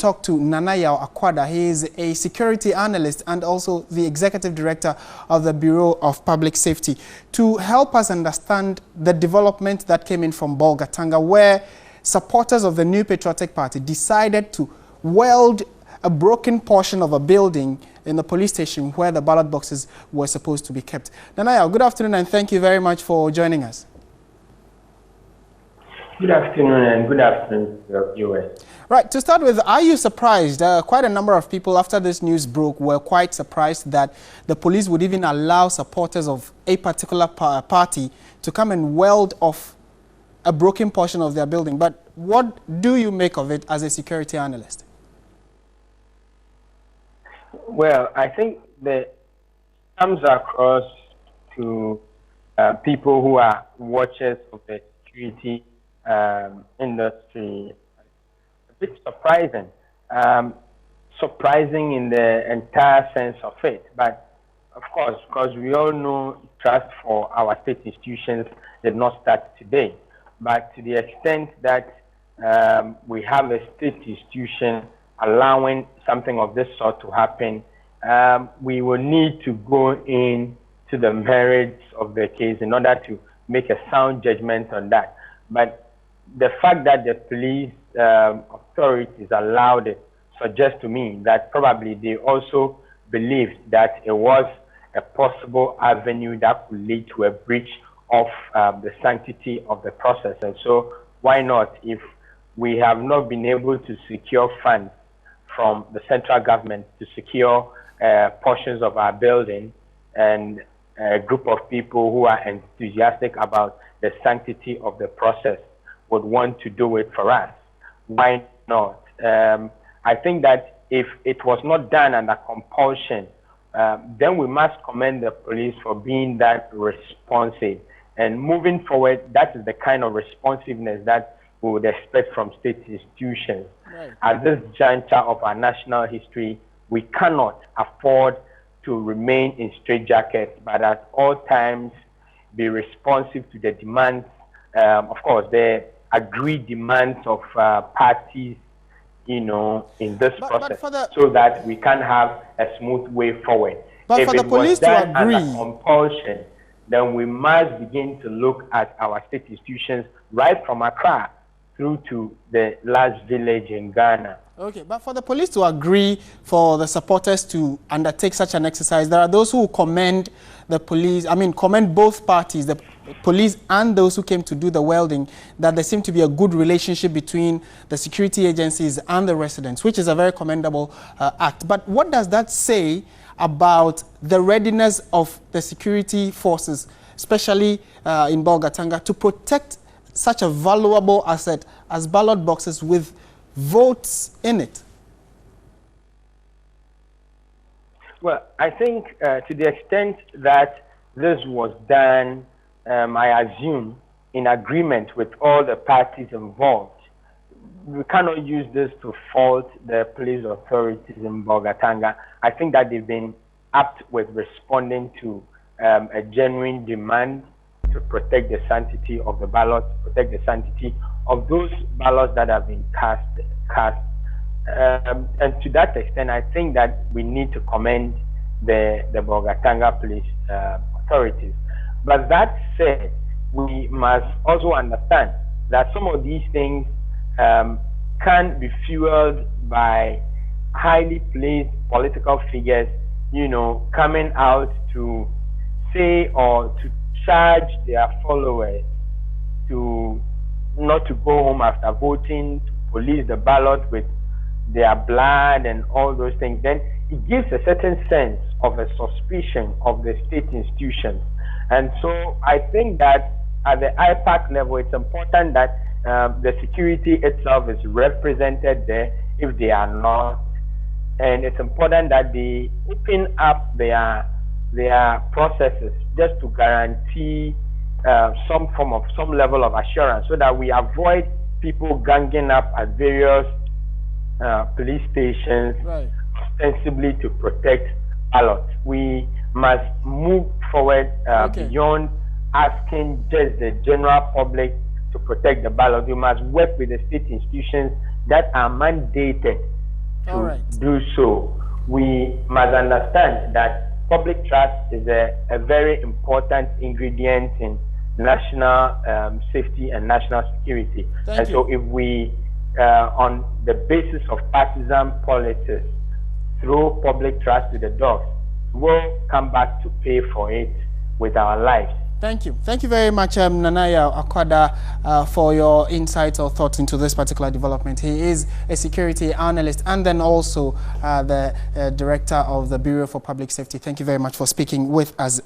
talk to Nanaya Akwada. He is a security analyst and also the executive director of the Bureau of Public Safety, to help us understand the development that came in from Bolgatanga, where supporters of the New Patriotic Party decided to weld a broken portion of a building in the police station where the ballot boxes were supposed to be kept. Nanaya, good afternoon and thank you very much for joining us. Good afternoon and good afternoon to your viewers. Right, to start with, are you surprised? Quite a number of people after this news broke were quite surprised that the police would even allow supporters of a particular party to come and weld off a broken portion of their building. But what do you make of it as a security analyst? Well, I think that comes across to people who are watchers of the security industry a bit surprising. Surprising in the entire sense of it. But of course, because we all know trust for our state institutions did not start today. But to the extent that we have a state institution allowing something of this sort to happen, we will need to go into the merits of the case in order to make a sound judgment on that. But the fact that the police authorities allowed it suggests to me that probably they also believed that it was a possible avenue that could lead to a breach of the sanctity of the process. And so why not, if we have not been able to secure funds from the central government to secure portions of our building, and a group of people who are enthusiastic about the sanctity of the process would want to do it for us, why not? I think that if it was not done under compulsion, then we must commend the police for being that responsive. And moving forward, that is the kind of responsiveness that we would expect from state institutions. Right. At this juncture of our national history, we cannot afford to remain in straitjackets, but at all times be responsive to the demands, of course, the agreed demands of parties, you know, in this process, so that we can have a smooth way forward. But if for the police to agree under compulsion, then we must begin to look at our state institutions right from Accra through to the last village in Ghana. Okay, but for the police to agree for the supporters to undertake such an exercise, there are those who commend the police, commend both parties, the police and those who came to do the welding, that there seemed to be a good relationship between the security agencies and the residents, which is a very commendable act. But what does that say about the readiness of the security forces, especially in Bolgatanga, to protect such a valuable asset as ballot boxes with votes in it? Well, I think to the extent that this was done, I assume, in agreement with all the parties involved, we cannot use this to fault the police authorities in Bolgatanga. I think that they've been apt with responding to a genuine demand to protect the sanctity of the ballot, protect the sanctity of those ballots that have been cast. And to that extent, I think that we need to commend the Bolgatanga police authorities. But that said, we must also understand that some of these things can be fueled by highly placed political figures, you know, coming out to say or to charge their followers to not to go home after voting, to police the ballot with their blood and all those things. Then it gives a certain sense of a suspicion of the state institutions. And so I think that at the IPAC level, it's important that the security itself is represented there if they are not. And it's important that they open up their processes just to guarantee some level of assurance, so that we avoid people ganging up at various police stations, right, ostensibly to protect ballots. We must move forward beyond asking just the general public to protect the ballot. We must work with the state institutions that are mandated to do so. We must understand that public trust is a very important ingredient in national safety and national security. So if we, on the basis of partisan politics, throw public trust to the dogs, we'll come back to pay for it with our lives. Thank you. Thank you very much, Nanaya Akwada, for your insights or thoughts into this particular development. He is a security analyst and then also the director of the Bureau for Public Safety. Thank you very much for speaking with us.